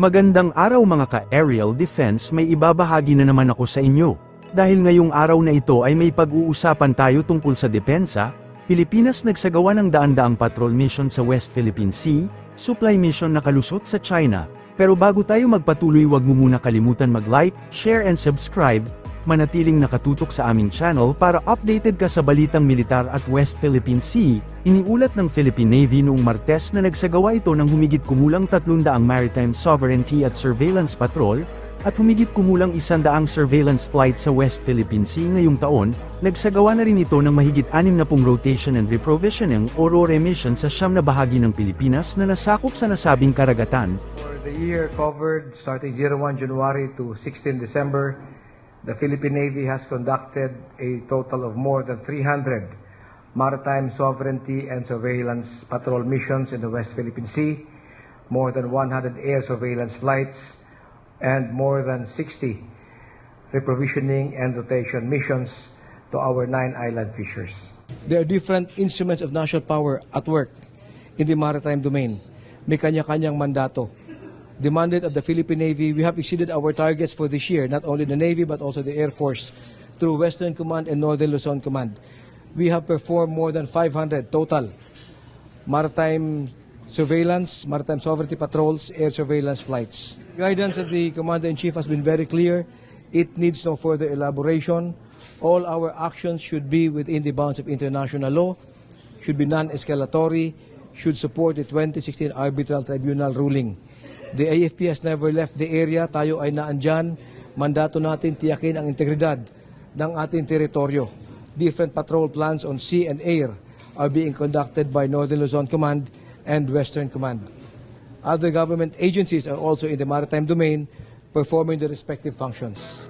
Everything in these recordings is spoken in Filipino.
Magandang araw mga ka-aerial defense, may ibabahagi na naman ako sa inyo. Dahil ngayong araw na ito ay may pag-uusapan tayo tungkol sa depensa, Pilipinas nagsagawa ng daan-daang patrol mission sa West Philippine Sea, supply mission na kalusot sa China. Pero bago tayo magpatuloy, wag mo muna kalimutan mag-like, share and subscribe, manatiling nakatutok sa aming channel para updated ka sa balitang militar at West Philippine Sea. Iniulat ng Philippine Navy noong Martes na nagsagawa ito ng humigit kumulang 300 maritime sovereignty at surveillance patrol, at humigit kumulang 100 surveillance flight sa West Philippine Sea ngayong taon. Nagsagawa na rin ito ng mahigit 60 rotation and reprovisioning o RORE mission sa 9 na bahagi ng Pilipinas na nasakop sa nasabing karagatan. For the year covered starting 01 January to 16 December, the Philippine Navy has conducted a total of more than 300 maritime sovereignty and surveillance patrol missions in the West Philippine Sea, more than 100 air surveillance flights, and more than 60 reprovisioning and rotation missions to our 9 island fishers. There are different instruments of national power at work in the maritime domain. May kanya-kanyang mandato. The mandate of the Philippine Navy, we have exceeded our targets for this year, not only the Navy but also the Air Force, through Western Command and Northern Luzon Command. We have performed more than 500 total maritime surveillance, maritime sovereignty patrols, air surveillance flights. Guidance of the Commander-in-Chief has been very clear. It needs no further elaboration. All our actions should be within the bounds of international law, should be non-escalatory, should support the 2016 Arbitral Tribunal ruling. The AFP has never left the area. Tayo ay naandyan. Mandato natin tiyakin ang integridad ng ating teritoryo. Different patrol plans on sea and air are being conducted by Northern Luzon Command and Western Command. Other government agencies are also in the maritime domain performing their respective functions.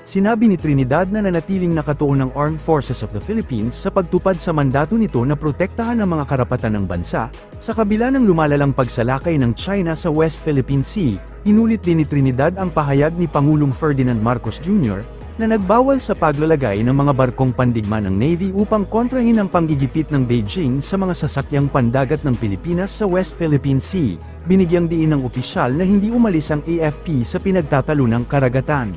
Sinabi ni Trinidad na nanatiling nakatuon ng Armed Forces of the Philippines sa pagtupad sa mandato nito na protektahan ang mga karapatan ng bansa, sa kabila ng lumalalang pagsalakay ng China sa West Philippine Sea. Inulit din ni Trinidad ang pahayag ni Pangulong Ferdinand Marcos Jr. na nagbawal sa paglalagay ng mga barkong pandigma ng Navy upang kontrahin ang panggigipit ng Beijing sa mga sasakyang pandagat ng Pilipinas sa West Philippine Sea. Binigyang diin ng opisyal na hindi umalis ang AFP sa pinagtatalunang karagatan.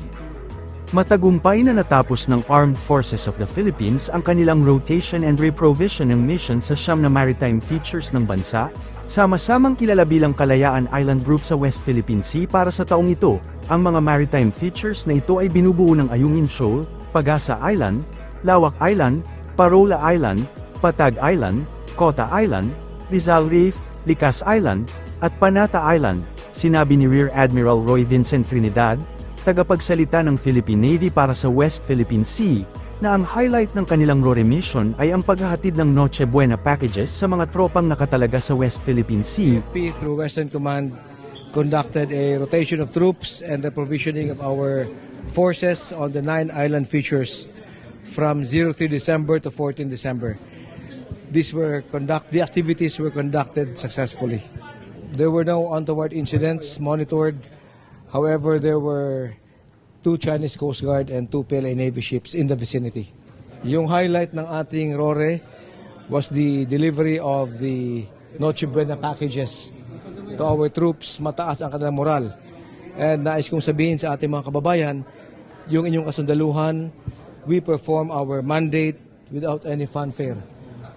Matagumpay na natapos ng Armed Forces of the Philippines ang kanilang rotation and reprovisioning mission sa 9 na maritime features ng bansa, sama-samang kilala bilang Kalayaan Island Group sa West Philippine Sea para sa taong ito. Ang mga maritime features na ito ay binubuo ng Ayungin Shoal, Pag-asa Island, Lawak Island, Parola Island, Patag Island, Kota Island, Rizal Reef, Likas Island, at Panata Island. Sinabi ni Rear Admiral Roy Vincent Trinidad, tagapagsalita ng Philippine Navy para sa West Philippine Sea, na ang highlight ng kanilang RORE mission ay ang paghahatid ng Noche Buena packages sa mga tropang nakatalaga sa West Philippine Sea. AFP through Western Command conducted a rotation of troops and the provisioning of our forces on the 9 island features from 03 December to 14 December. The activities were conducted successfully. There were no untoward incidents monitored. However, there were 2 Chinese Coast Guard and 2 PLA Navy ships in the vicinity. Yung highlight ng ating RORE was the delivery of the Noche Buena packages to our troops. Mataas ang kanilang moral. And nais kong sabihin sa ating mga kababayan, yung inyong kasundaluhan, we perform our mandate without any fanfare.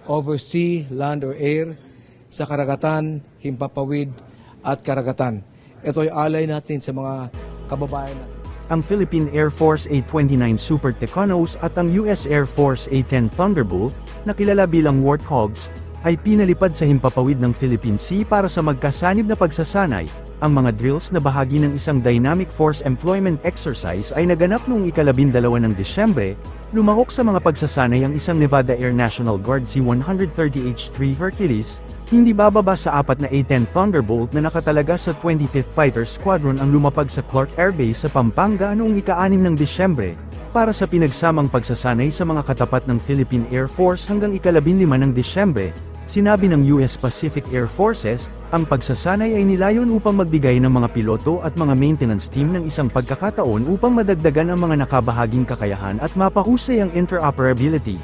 Over sea, land or air, sa karagatan, himpapawid at karagatan. Ito ay alay natin sa mga kababayan natin. Ang Philippine Air Force A-29 Super Tucanos at ang US Air Force A-10 Thunderbolt, na kilala bilang Warthogs, ay pinalipad sa himpapawid ng Philippine Sea para sa magkasanib na pagsasanay. Ang mga drills na bahagi ng isang dynamic force employment exercise ay naganap noong ika-12 ng Disyembre. Lumahok sa mga pagsasanay ang isang Nevada Air National Guard C-130H-3 Hercules. Hindi bababa sa 4 na A-10 Thunderbolt na nakatalaga sa 25th Fighter Squadron ang lumapag sa Clark Air Base sa Pampanga noong ika-6 ng Disyembre, para sa pinagsamang pagsasanay sa mga katapat ng Philippine Air Force hanggang ika-15 ng Disyembre. Sinabi ng US Pacific Air Forces, ang pagsasanay ay nilayon upang magbigay ng mga piloto at mga maintenance team ng isang pagkakataon upang madagdagan ang mga nakabahaging kakayahan at mapahusay ang interoperability.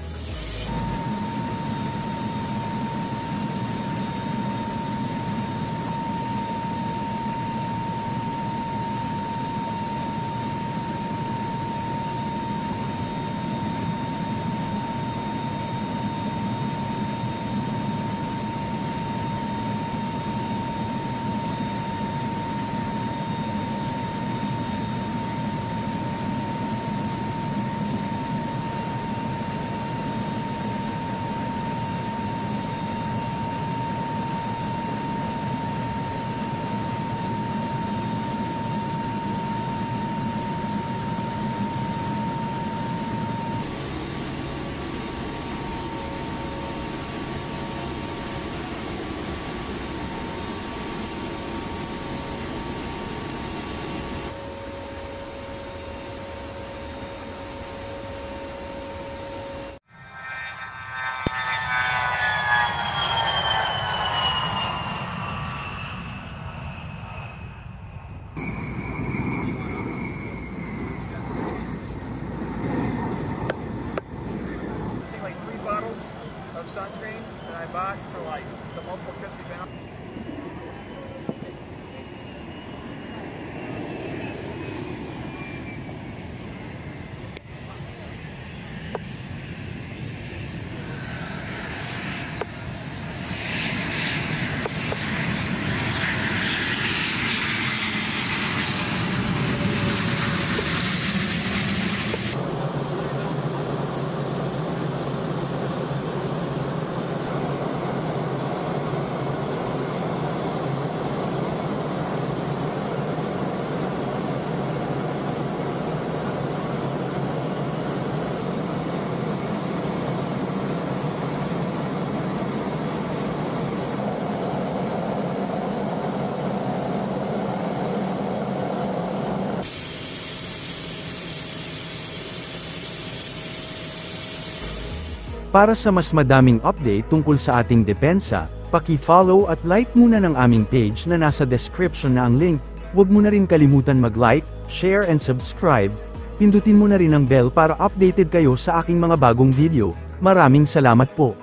of sunscreen that I bought for like the multiple trips we've been on. Para sa mas madaming update tungkol sa ating depensa, paki-follow at like muna ng aming page na nasa description na ang link. Huwag mo na rin kalimutan mag-like, share and subscribe. Pindutin mo na rin ang bell para updated kayo sa aking mga bagong video. Maraming salamat po.